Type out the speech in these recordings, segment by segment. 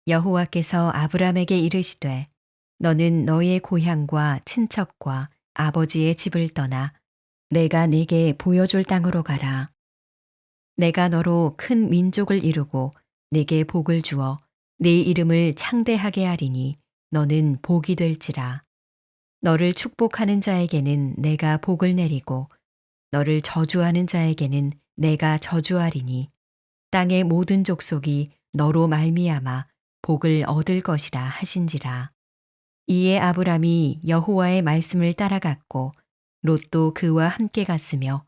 여호와께서 아브람에게 이르시되 너는 너의 고향과 친척과 아버지의 집을 떠나 내가 네게 보여줄 땅으로 가라. 내가 너로 큰 민족을 이루고 네게 복을 주어 네 이름을 창대하게 하리니 너는 복이 될지라. 너를 축복하는 자에게는 내가 복을 내리고 너를 저주하는 자에게는 내가 저주하리니 땅의 모든 족속이 너로 말미암아 복을 얻을 것이라 하신지라. 이에 아브람이 여호와의 말씀을 따라갔고 롯도 그와 함께 갔으며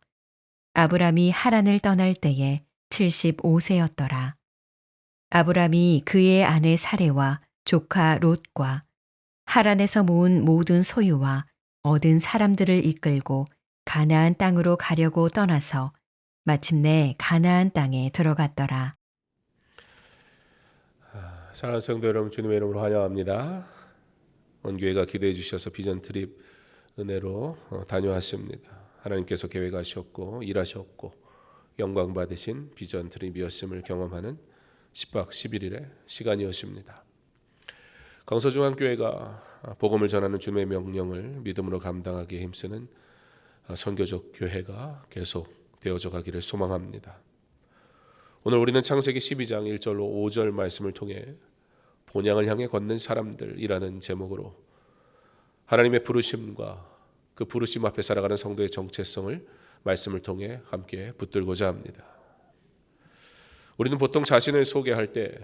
아브람이 하란을 떠날 때에 75세였더라. 아브람이 그의 아내 사레와 조카 롯과 하란에서 모은 모든 소유와 얻은 사람들을 이끌고 가나안 땅으로 가려고 떠나서 마침내 가나안 땅에 들어갔더라. 사랑하는 성도 여러분, 주님의 이름으로 환영합니다. 원교회가 기도해 주셔서 비전 트립 은혜로 다녀왔습니다. 하나님께서 계획하셨고 일하셨고 영광 받으신 비전 트립이었음을 경험하는 10박 11일의 시간이었습니다. 강서중앙교회가 복음을 전하는 주님의 명령을 믿음으로 감당하기에 힘쓰는 선교적 교회가 계속 되어져 가기를 소망합니다. 오늘 우리는 창세기 12장 1절로 5절 말씀을 통해 본향을 향해 걷는 사람들이라는 제목으로 하나님의 부르심과 그 부르심 앞에 살아가는 성도의 정체성을 말씀을 통해 함께 붙들고자 합니다. 우리는 보통 자신을 소개할 때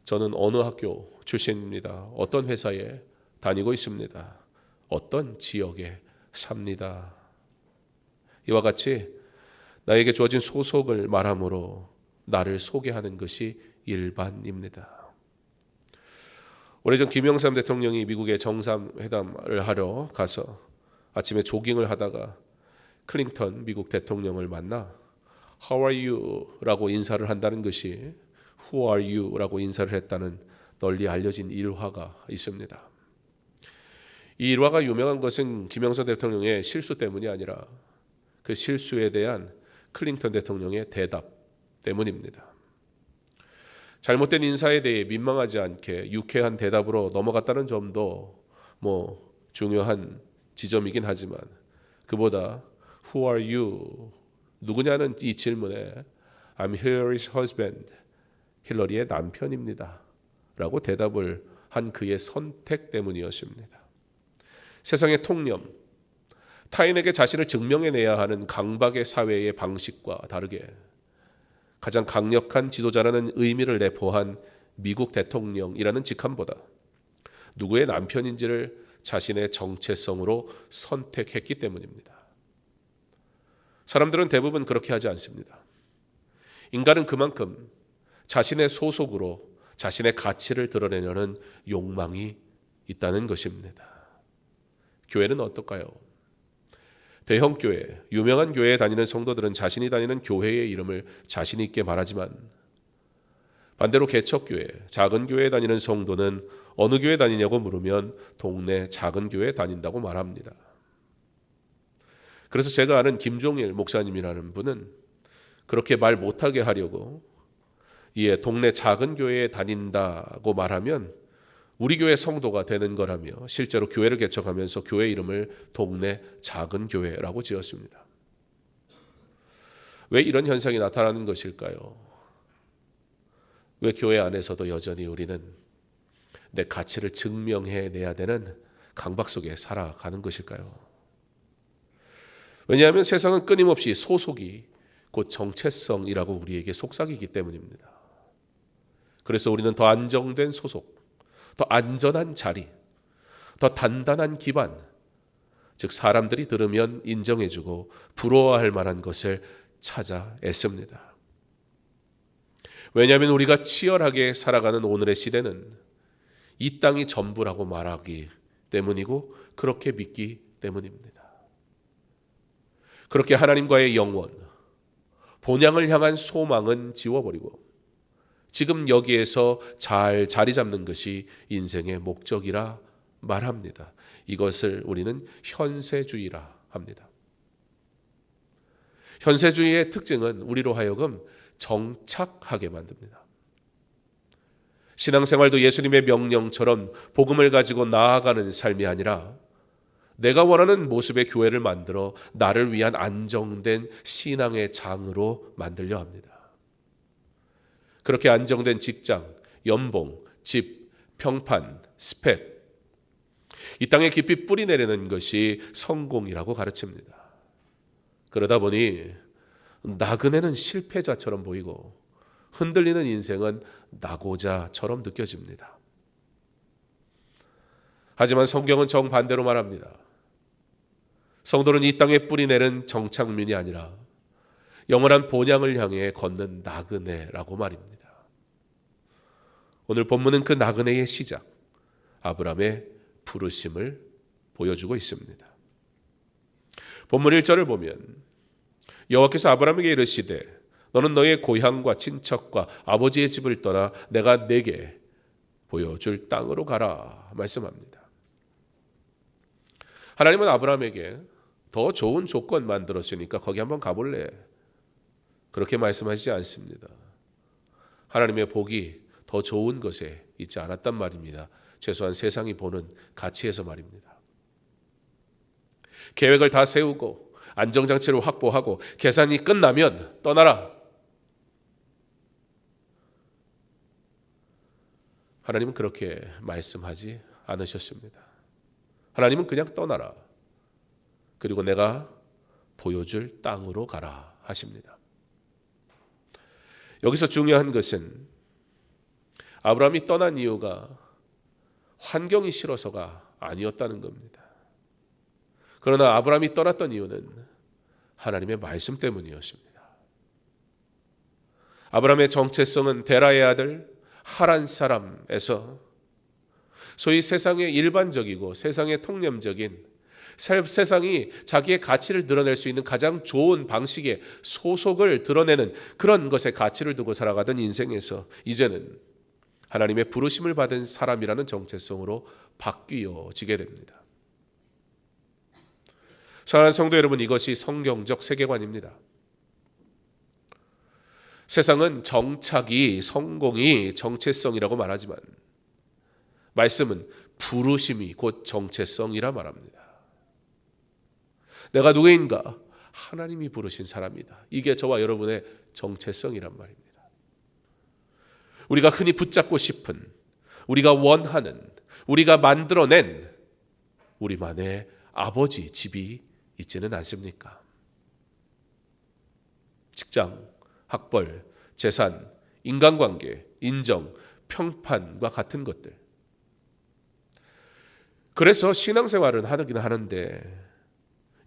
저는 어느 학교 출신입니다. 어떤 회사에 다니고 있습니다. 어떤 지역에 삽니다. 이와 같이 나에게 주어진 소속을 말함으로 나를 소개하는 것이 일반입니다. 오래전 김영삼 대통령이 미국의 정상회담을 하러 가서 아침에 조깅을 하다가 클린턴 미국 대통령을 만나 How are you? 라고 인사를 한다는 것이 Who are you? 라고 인사를 했다는 널리 알려진 일화가 있습니다. 이 일화가 유명한 것은 김영삼 대통령의 실수 때문이 아니라 그 실수에 대한 클린턴 대통령의 대답 때문입니다. 잘못된 인사에 대해 민망하지 않게 유쾌한 대답으로 넘어갔다는 점도 중요한 지점이긴 하지만 그보다 Who are you? 누구냐는 이 질문에 I'm Hillary's husband. 힐러리의 남편입니다. 라고 대답을 한 그의 선택 때문이었습니다. 세상의 통념, 타인에게 자신을 증명해내야 하는 강박의 사회의 방식과 다르게 가장 강력한 지도자라는 의미를 내포한 미국 대통령이라는 직함보다 누구의 남편인지를 자신의 정체성으로 선택했기 때문입니다. 사람들은 대부분 그렇게 하지 않습니다. 인간은 그만큼 자신의 소속으로 자신의 가치를 드러내려는 욕망이 있다는 것입니다. 교회는 어떨까요? 대형 교회, 유명한 교회에 다니는 성도들은 자신이 다니는 교회의 이름을 자신 있게 말하지만 반대로 개척교회, 작은 교회에 다니는 성도는 어느 교회 다니냐고 물으면 동네 작은 교회에 다닌다고 말합니다. 그래서 제가 아는 김종일 목사님이라는 분은 그렇게 말 못하게 하려고 동네 작은 교회에 다닌다고 말하면 우리 교회 성도가 되는 거라며 실제로 교회를 개척하면서 교회 이름을 동네 작은 교회라고 지었습니다. 왜 이런 현상이 나타나는 것일까요? 왜 교회 안에서도 여전히 우리는 내 가치를 증명해내야 되는 강박 속에 살아가는 것일까요? 왜냐하면 세상은 끊임없이 소속이 곧 정체성이라고 우리에게 속삭이기 때문입니다. 그래서 우리는 더 안정된 소속, 더 안전한 자리, 더 단단한 기반, 즉 사람들이 들으면 인정해주고 부러워할 만한 것을 찾아 애씁니다. 왜냐하면 우리가 치열하게 살아가는 오늘의 시대는 이 땅이 전부라고 말하기 때문이고 그렇게 믿기 때문입니다. 그렇게 하나님과의 영원, 본향을 향한 소망은 지워버리고 지금 여기에서 잘 자리 잡는 것이 인생의 목적이라 말합니다. 이것을 우리는 현세주의라 합니다. 현세주의의 특징은 우리로 하여금 정착하게 만듭니다. 신앙생활도 예수님의 명령처럼 복음을 가지고 나아가는 삶이 아니라 내가 원하는 모습의 교회를 만들어 나를 위한 안정된 신앙의 장으로 만들려 합니다. 그렇게 안정된 직장, 연봉, 집, 평판, 스펙, 이 땅에 깊이 뿌리 내리는 것이 성공이라고 가르칩니다. 그러다 보니 나그네는 실패자처럼 보이고 흔들리는 인생은 낙오자처럼 느껴집니다. 하지만 성경은 정반대로 말합니다. 성도는 이 땅에 뿌리 내린 정착민이 아니라 영원한 본향을 향해 걷는 나그네라고 말입니다. 오늘 본문은 그 나그네의 시작, 아브라함의 부르심을 보여주고 있습니다. 본문 1절을 보면 여호와께서 아브라함에게 이르시되 너는 너의 고향과 친척과 아버지의 집을 떠나 내가 네게 보여줄 땅으로 가라 말씀합니다. 하나님은 아브라함에게 더 좋은 조건 만들었으니까 거기 한번 가볼래? 그렇게 말씀하시지 않습니다. 하나님의 복이 더 좋은 것에 있지 않았단 말입니다. 최소한 세상이 보는 가치에서 말입니다. 계획을 다 세우고 안정장치를 확보하고 계산이 끝나면 떠나라. 하나님은 그렇게 말씀하지 않으셨습니다. 하나님은 그냥 떠나라. 그리고 내가 보여줄 땅으로 가라 하십니다. 여기서 중요한 것은 아브라함이 떠난 이유가 환경이 싫어서가 아니었다는 겁니다. 그러나 아브라함이 떠났던 이유는 하나님의 말씀 때문이었습니다. 아브라함의 정체성은 데라의 아들 하란 사람에서 소위 세상의 일반적이고 세상의 통념적인 세상이 자기의 가치를 드러낼 수 있는 가장 좋은 방식의 소속을 드러내는 그런 것에 가치를 두고 살아가던 인생에서 이제는 하나님의 부르심을 받은 사람이라는 정체성으로 바뀌어지게 됩니다. 사랑하는 성도 여러분, 이것이 성경적 세계관입니다. 세상은 정착이, 성공이 정체성이라고 말하지만 말씀은 부르심이 곧 정체성이라 말합니다. 내가 누구인가? 하나님이 부르신 사람이다. 이게 저와 여러분의 정체성이란 말입니다. 우리가 흔히 붙잡고 싶은, 우리가 원하는, 우리가 만들어낸 우리만의 아버지 집이 있지는 않습니까? 직장, 학벌, 재산, 인간관계, 인정, 평판과 같은 것들. 그래서 신앙생활은 하긴 하는데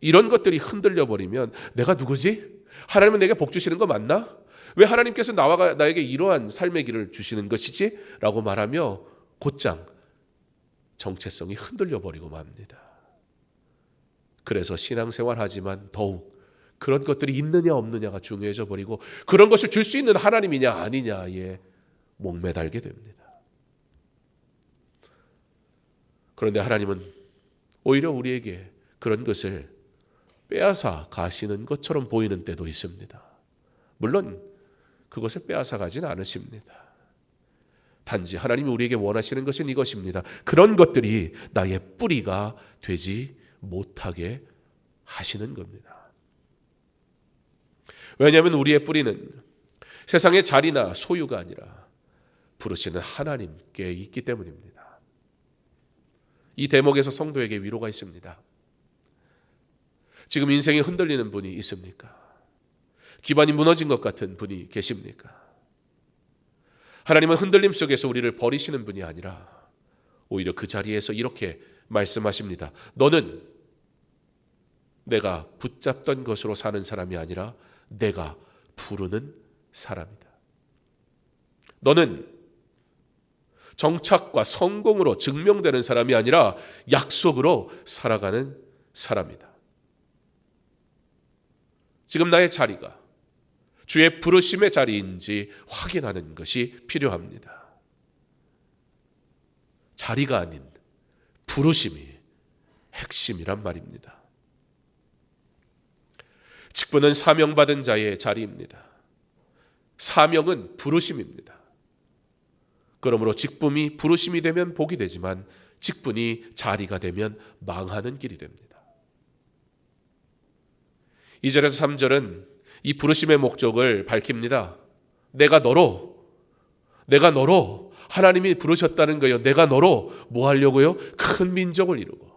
이런 것들이 흔들려 버리면 내가 누구지? 하나님은 내게 복 주시는 거 맞나? 왜 하나님께서 나에게 이러한 삶의 길을 주시는 것이지? 라고 말하며 곧장 정체성이 흔들려 버리고 맙니다. 그래서 신앙생활 하지만 더욱 그런 것들이 있느냐 없느냐가 중요해져 버리고 그런 것을 줄 수 있는 하나님이냐 아니냐에 목매달게 됩니다. 그런데 하나님은 오히려 우리에게 그런 것을 빼앗아 가시는 것처럼 보이는 때도 있습니다. 물론 그것을 빼앗아 가진 않으십니다. 단지 하나님이 우리에게 원하시는 것은 이것입니다. 그런 것들이 나의 뿌리가 되지 못하게 하시는 겁니다. 왜냐하면 우리의 뿌리는 세상의 자리나 소유가 아니라 부르시는 하나님께 있기 때문입니다. 이 대목에서 성도에게 위로가 있습니다. 지금 인생이 흔들리는 분이 있습니까? 기반이 무너진 것 같은 분이 계십니까? 하나님은 흔들림 속에서 우리를 버리시는 분이 아니라 오히려 그 자리에서 이렇게 말씀하십니다. 너는 내가 붙잡던 것으로 사는 사람이 아니라 내가 부르는 사람이다. 너는 정착과 성공으로 증명되는 사람이 아니라 약속으로 살아가는 사람이다. 지금 나의 자리가 주의 부르심의 자리인지 확인하는 것이 필요합니다. 자리가 아닌 부르심이 핵심이란 말입니다. 직분은 사명받은 자의 자리입니다. 사명은 부르심입니다. 그러므로 직분이 부르심이 되면 복이 되지만 직분이 자리가 되면 망하는 길이 됩니다. 2절에서 3절은 이 부르심의 목적을 밝힙니다. 내가 너로 하나님이 부르셨다는 거예요. 내가 너로 뭐 하려고요? 큰 민족을 이루고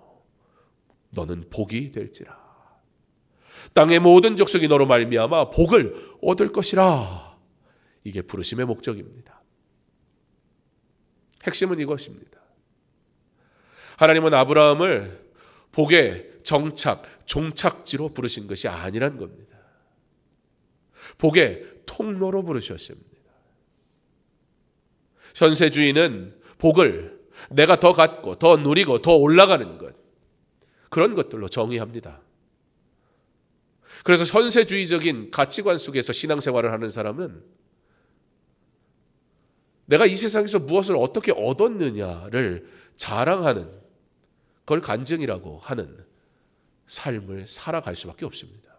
너는 복이 될지라. 땅의 모든 족속이 너로 말미암아 복을 얻을 것이라. 이게 부르심의 목적입니다. 핵심은 이것입니다. 하나님은 아브라함을 복의 종착지로 부르신 것이 아니란 겁니다. 복의 통로로 부르셨습니다. 현세주의는 복을 내가 더 갖고 더 누리고 더 올라가는 것, 그런 것들로 정의합니다. 그래서 현세주의적인 가치관 속에서 신앙생활을 하는 사람은 내가 이 세상에서 무엇을 어떻게 얻었느냐를 자랑하는, 그걸 간증이라고 하는 삶을 살아갈 수밖에 없습니다.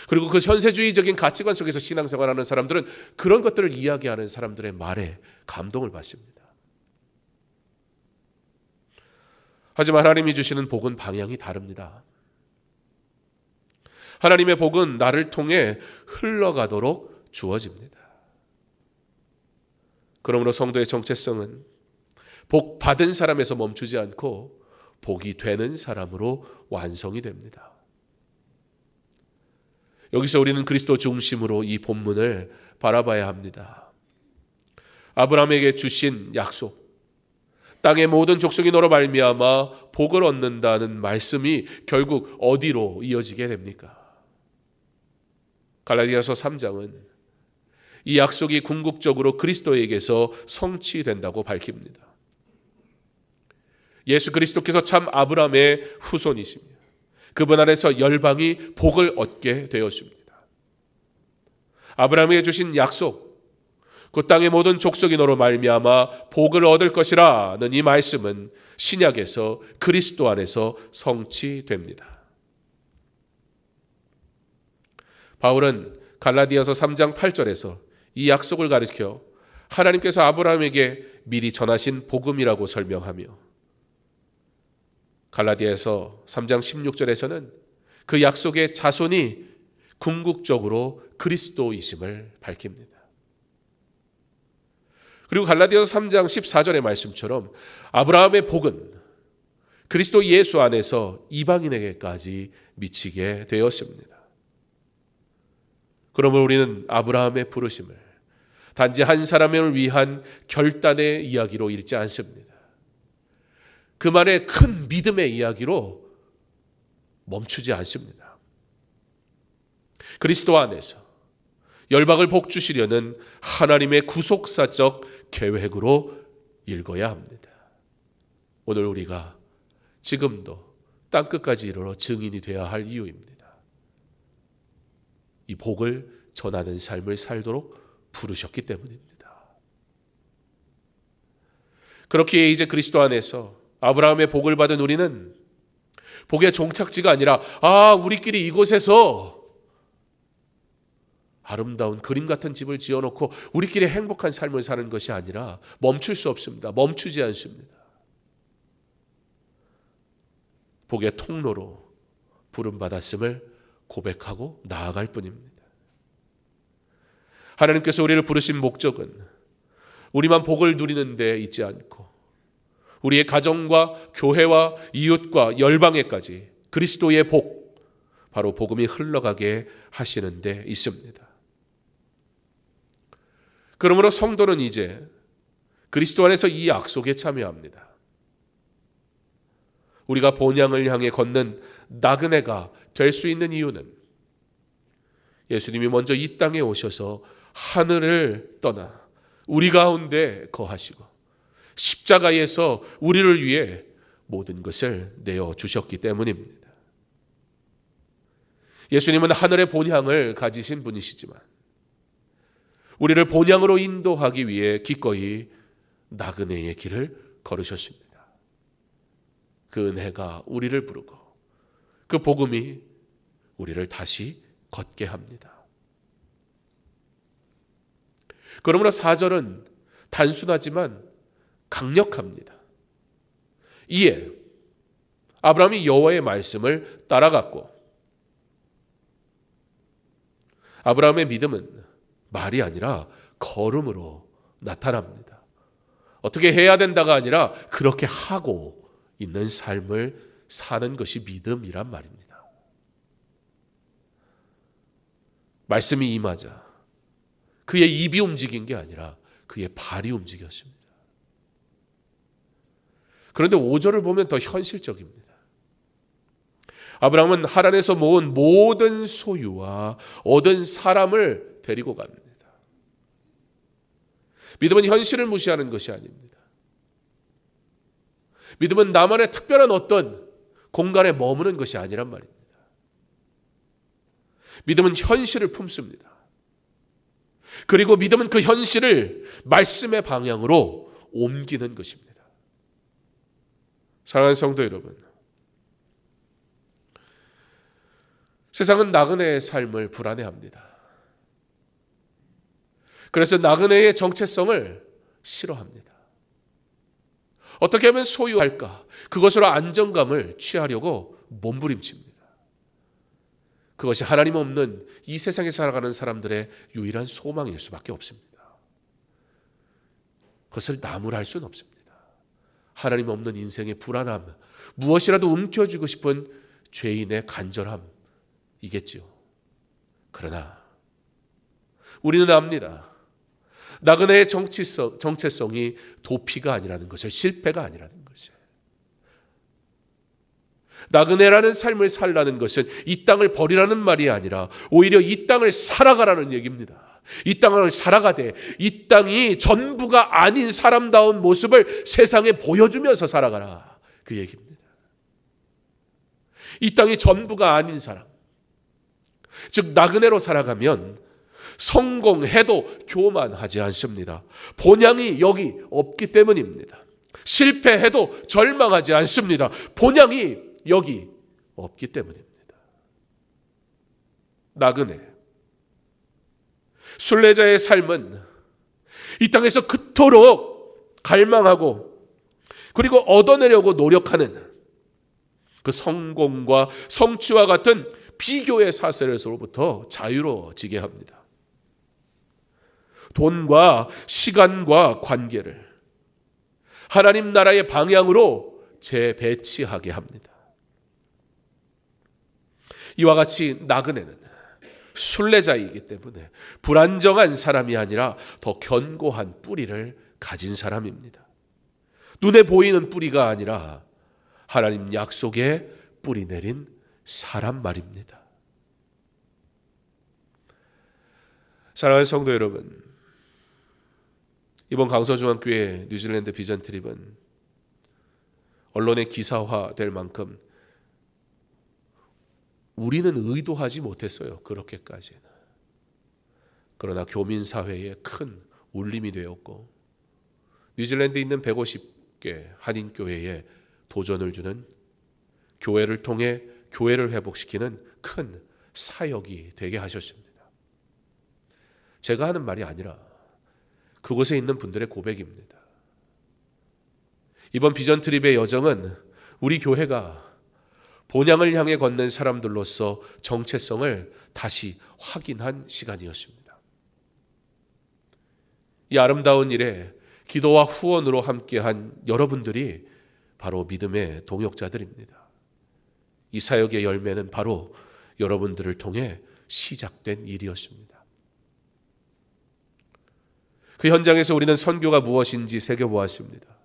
그리고 그 현세주의적인 가치관 속에서 신앙생활하는 사람들은 그런 것들을 이야기하는 사람들의 말에 감동을 받습니다. 하지만 하나님이 주시는 복은 방향이 다릅니다. 하나님의 복은 나를 통해 흘러가도록 주어집니다. 그러므로 성도의 정체성은 복 받은 사람에서 멈추지 않고 복이 되는 사람으로 완성이 됩니다. 여기서 우리는 그리스도 중심으로 이 본문을 바라봐야 합니다. 아브라함에게 주신 약속, 땅의 모든 족속이 너로 말미암아 복을 얻는다는 말씀이 결국 어디로 이어지게 됩니까? 갈라디아서 3장은 이 약속이 궁극적으로 그리스도에게서 성취된다고 밝힙니다. 예수 그리스도께서 참 아브라함의 후손이시며 그분 안에서 열방이 복을 얻게 되었습니다. 아브라함에게 주신 약속, 그 땅의 모든 족속이 너로 말미암아 복을 얻을 것이라는 이 말씀은 신약에서 그리스도 안에서 성취됩니다. 바울은 갈라디아서 3장 8절에서 이 약속을 가리켜 하나님께서 아브라함에게 미리 전하신 복음이라고 설명하며 갈라디아서 3장 16절에서는 그 약속의 자손이 궁극적으로 그리스도이심을 밝힙니다. 그리고 갈라디아서 3장 14절의 말씀처럼 아브라함의 복은 그리스도 예수 안에서 이방인에게까지 미치게 되었습니다. 그러므로 우리는 아브라함의 부르심을 단지 한 사람을 위한 결단의 이야기로 읽지 않습니다. 그만의 큰 믿음의 이야기로 멈추지 않습니다. 그리스도 안에서 열방을 복주시려는 하나님의 구속사적 계획으로 읽어야 합니다. 오늘 우리가 지금도 땅끝까지 이르러 증인이 되어야 할 이유입니다. 이 복을 전하는 삶을 살도록 부르셨기 때문입니다. 그렇기에 이제 그리스도 안에서 아브라함의 복을 받은 우리는 복의 종착지가 아니라 우리끼리 이곳에서 아름다운 그림 같은 집을 지어놓고 우리끼리 행복한 삶을 사는 것이 아니라 멈출 수 없습니다. 멈추지 않습니다. 복의 통로로 부름받았음을 고백하고 나아갈 뿐입니다. 하나님께서 우리를 부르신 목적은 우리만 복을 누리는 데 있지 않고 우리의 가정과 교회와 이웃과 열방에까지 그리스도의 복, 바로 복음이 흘러가게 하시는 데 있습니다. 그러므로 성도는 이제 그리스도 안에서 이 약속에 참여합니다. 우리가 본향을 향해 걷는 나그네가 될 수 있는 이유는 예수님이 먼저 이 땅에 오셔서 하늘을 떠나 우리 가운데 거하시고 십자가에서 우리를 위해 모든 것을 내어주셨기 때문입니다. 예수님은 하늘의 본향을 가지신 분이시지만 우리를 본향으로 인도하기 위해 기꺼이 나그네의 길을 걸으셨습니다. 그 은혜가 우리를 부르고 그 복음이 우리를 다시 걷게 합니다. 그러므로 4절은 단순하지만 강력합니다. 이에 아브라함이 여호와의 말씀을 따라갔고, 아브라함의 믿음은 말이 아니라 걸음으로 나타납니다. 어떻게 해야 된다가 아니라 그렇게 하고 있는 삶을 사는 것이 믿음이란 말입니다. 말씀이 임하자 그의 입이 움직인 게 아니라 그의 발이 움직였습니다. 그런데 5절을 보면 더 현실적입니다. 아브라함은 하란에서 모은 모든 소유와 얻은 사람을 데리고 갑니다. 믿음은 현실을 무시하는 것이 아닙니다. 믿음은 나만의 특별한 어떤 공간에 머무는 것이 아니란 말입니다. 믿음은 현실을 품습니다. 그리고 믿음은 그 현실을 말씀의 방향으로 옮기는 것입니다. 사랑하는 성도 여러분, 세상은 나그네의 삶을 불안해합니다. 그래서 나그네의 정체성을 싫어합니다. 어떻게 하면 소유할까? 그것으로 안정감을 취하려고 몸부림칩니다. 그것이 하나님 없는 이 세상에 살아가는 사람들의 유일한 소망일 수밖에 없습니다. 그것을 나무랄 수는 없습니다. 하나님 없는 인생의 불안함, 무엇이라도 움켜쥐고 싶은 죄인의 간절함이겠지요. 그러나 우리는 압니다. 나그네의 정체성이 도피가 아니라는 것을, 실패가 아니라는 것을. 나그네라는 삶을 살라는 것은 이 땅을 버리라는 말이 아니라 오히려 이 땅을 살아가라는 얘기입니다. 이 땅을 살아가되 이 땅이 전부가 아닌 사람다운 모습을 세상에 보여주면서 살아가라, 그 얘기입니다. 이 땅이 전부가 아닌 사람, 즉 나그네로 살아가면 성공해도 교만하지 않습니다. 본향이 여기 없기 때문입니다. 실패해도 절망하지 않습니다. 본향이 여기 없기 때문입니다. 나그네, 순례자의 삶은 이 땅에서 그토록 갈망하고 그리고 얻어내려고 노력하는 그 성공과 성취와 같은 비교의 사슬에서로부터 자유로워지게 합니다. 돈과 시간과 관계를 하나님 나라의 방향으로 재배치하게 합니다. 이와 같이 나그네는 순례자이기 때문에 불안정한 사람이 아니라 더 견고한 뿌리를 가진 사람입니다. 눈에 보이는 뿌리가 아니라 하나님 약속에 뿌리 내린 사람 말입니다. 사랑하는 성도 여러분, 이번 강서중앙교회 뉴질랜드 비전 트립은 언론에 기사화될 만큼 우리는 의도하지 못했어요. 그렇게까지는. 그러나 교민사회에 큰 울림이 되었고 뉴질랜드에 있는 150개 한인교회에 도전을 주는, 교회를 통해 교회를 회복시키는 큰 사역이 되게 하셨습니다. 제가 하는 말이 아니라 그곳에 있는 분들의 고백입니다. 이번 비전 트립의 여정은 우리 교회가 본향을 향해 걷는 사람들로서 정체성을 다시 확인한 시간이었습니다. 이 아름다운 일에 기도와 후원으로 함께한 여러분들이 바로 믿음의 동역자들입니다. 이 사역의 열매는 바로 여러분들을 통해 시작된 일이었습니다. 그 현장에서 우리는 선교가 무엇인지 새겨보았습니다.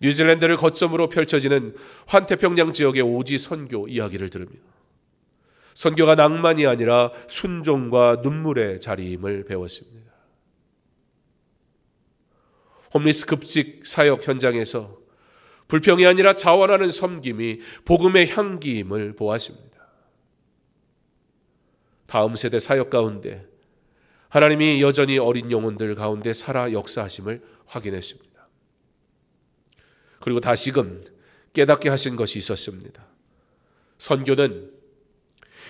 뉴질랜드를 거점으로 펼쳐지는 환태평양 지역의 오지 선교 이야기를 들으며 선교가 낭만이 아니라 순종과 눈물의 자리임을 배웠습니다. 홈리스 급직 사역 현장에서 불평이 아니라 자원하는 섬김이 복음의 향기임을 보았습니다. 다음 세대 사역 가운데 하나님이 여전히 어린 영혼들 가운데 살아 역사하심을 확인했습니다. 그리고 다시금 깨닫게 하신 것이 있었습니다. 선교는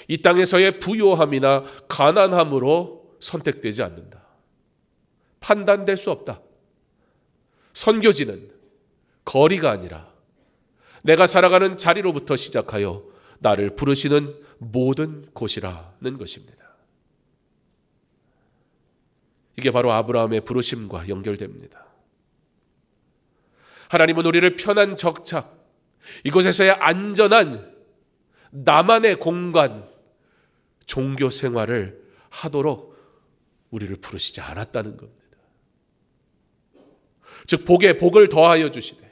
이 땅에서의 부요함이나 가난함으로 선택되지 않는다. 판단될 수 없다. 선교지는 거리가 아니라 내가 살아가는 자리로부터 시작하여 나를 부르시는 모든 곳이라는 것입니다. 이게 바로 아브라함의 부르심과 연결됩니다. 하나님은 우리를 편한 적착, 이곳에서의 안전한 나만의 공간, 종교 생활을 하도록 우리를 부르시지 않았다는 겁니다. 즉 복에 복을 더하여 주시되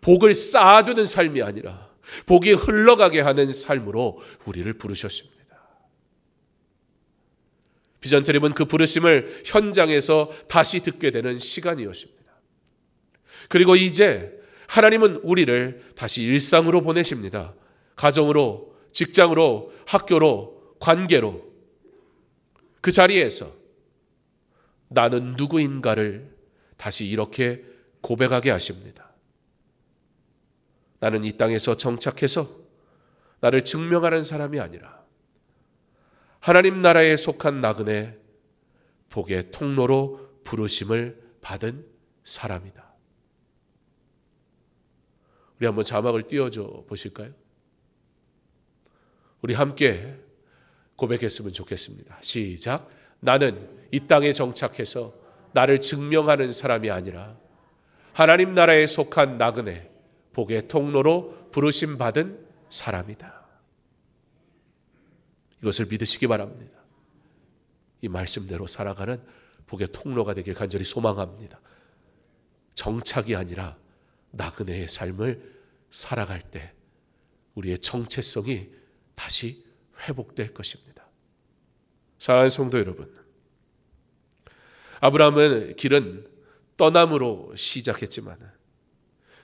복을 쌓아두는 삶이 아니라 복이 흘러가게 하는 삶으로 우리를 부르셨습니다. 비전 트립은 그 부르심을 현장에서 다시 듣게 되는 시간이었습니다. 그리고 이제 하나님은 우리를 다시 일상으로 보내십니다. 가정으로, 직장으로, 학교로, 관계로. 그 자리에서 나는 누구인가를 다시 이렇게 고백하게 하십니다. 나는 이 땅에서 정착해서 나를 증명하는 사람이 아니라 하나님 나라에 속한 나그네 복의 통로로 부르심을 받은 사람이다. 우리 한번 자막을 띄워줘 보실까요? 우리 함께 고백했으면 좋겠습니다. 시작. 나는 이 땅에 정착해서 나를 증명하는 사람이 아니라 하나님 나라에 속한 나그네 복의 통로로 부르심 받은 사람이다. 이것을 믿으시기 바랍니다. 이 말씀대로 살아가는 복의 통로가 되길 간절히 소망합니다. 정착이 아니라 나그네의 삶을 살아갈 때 우리의 정체성이 다시 회복될 것입니다. 사랑하는 성도 여러분, 아브라함은 길은 떠남으로 시작했지만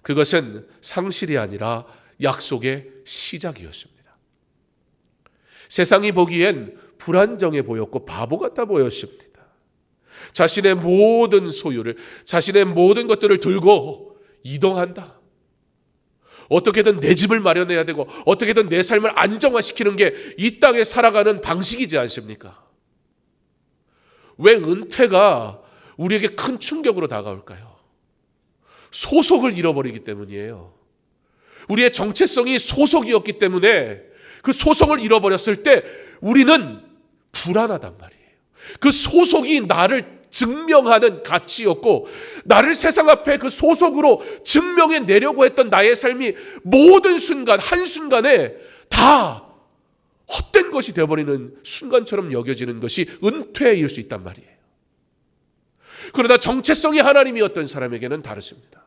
그것은 상실이 아니라 약속의 시작이었습니다. 세상이 보기엔 불안정해 보였고 바보 같아 보였습니다. 자신의 모든 소유를, 자신의 모든 것들을 들고 이동한다. 어떻게든 내 집을 마련해야 되고 어떻게든 내 삶을 안정화시키는 게 이 땅에 살아가는 방식이지 않습니까? 왜 은퇴가 우리에게 큰 충격으로 다가올까요? 소속을 잃어버리기 때문이에요. 우리의 정체성이 소속이었기 때문에 그 소속을 잃어버렸을 때 우리는 불안하단 말이에요. 그 소속이 나를 증명하는 가치였고 나를 세상 앞에 그 소속으로 증명해 내려고 했던 나의 삶이 모든 순간 한순간에 다 헛된 것이 되어버리는 순간처럼 여겨지는 것이 은퇴일 수 있단 말이에요. 그러나 정체성이 하나님이었던 사람에게는 다르습니다.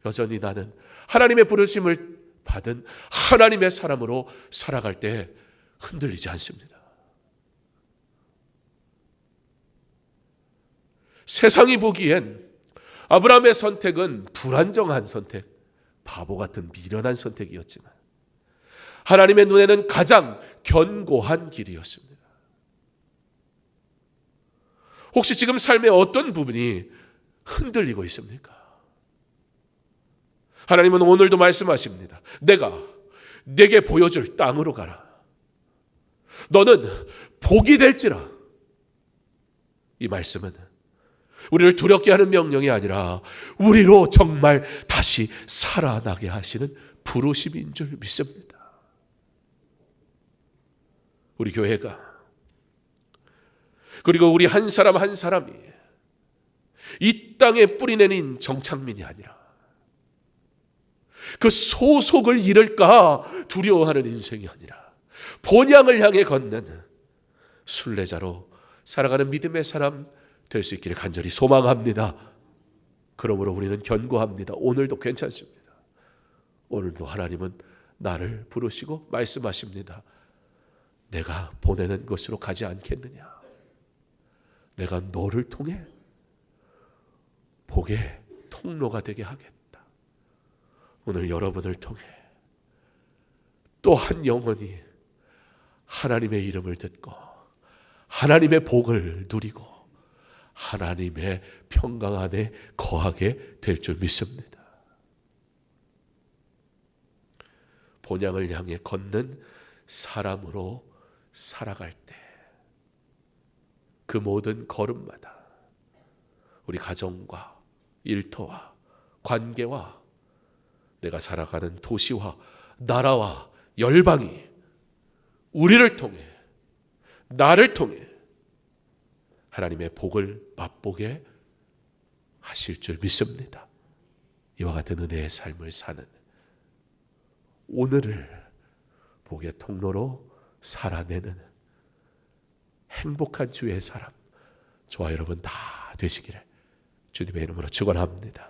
여전히 나는 하나님의 부르심을 받은 하나님의 사람으로 살아갈 때 흔들리지 않습니다. 세상이 보기엔 아브라함의 선택은 불안정한 선택, 바보 같은 미련한 선택이었지만 하나님의 눈에는 가장 견고한 길이었습니다. 혹시 지금 삶의 어떤 부분이 흔들리고 있습니까? 하나님은 오늘도 말씀하십니다. 내가 내게 보여줄 땅으로 가라. 너는 복이 될지라. 이 말씀은 우리를 두렵게 하는 명령이 아니라 우리로 정말 다시 살아나게 하시는 부르심인 줄 믿습니다. 우리 교회가 그리고 우리 한 사람 한 사람이 이 땅에 뿌리내린 정착민이 아니라 그 소속을 잃을까 두려워하는 인생이 아니라 본향을 향해 걷는 순례자로 살아가는 믿음의 사람 될 수 있기를 간절히 소망합니다. 그러므로 우리는 견고합니다. 오늘도 괜찮습니다. 오늘도 하나님은 나를 부르시고 말씀하십니다. 내가 보내는 것으로 가지 않겠느냐. 내가 너를 통해 복의 통로가 되게 하겠다. 오늘 여러분을 통해 또 한 영혼이 하나님의 이름을 듣고 하나님의 복을 누리고 하나님의 평강 안에 거하게 될 줄 믿습니다. 본향을 향해 걷는 사람으로 살아갈 때 그 모든 걸음마다 우리 가정과 일터와 관계와 내가 살아가는 도시와 나라와 열방이 우리를 통해, 나를 통해 하나님의 복을 맛보게 하실 줄 믿습니다. 이와 같은 은혜의 삶을 사는, 오늘을 복의 통로로 살아내는 행복한 주의 사람, 저와 여러분 다 되시기를 주님의 이름으로 축원합니다.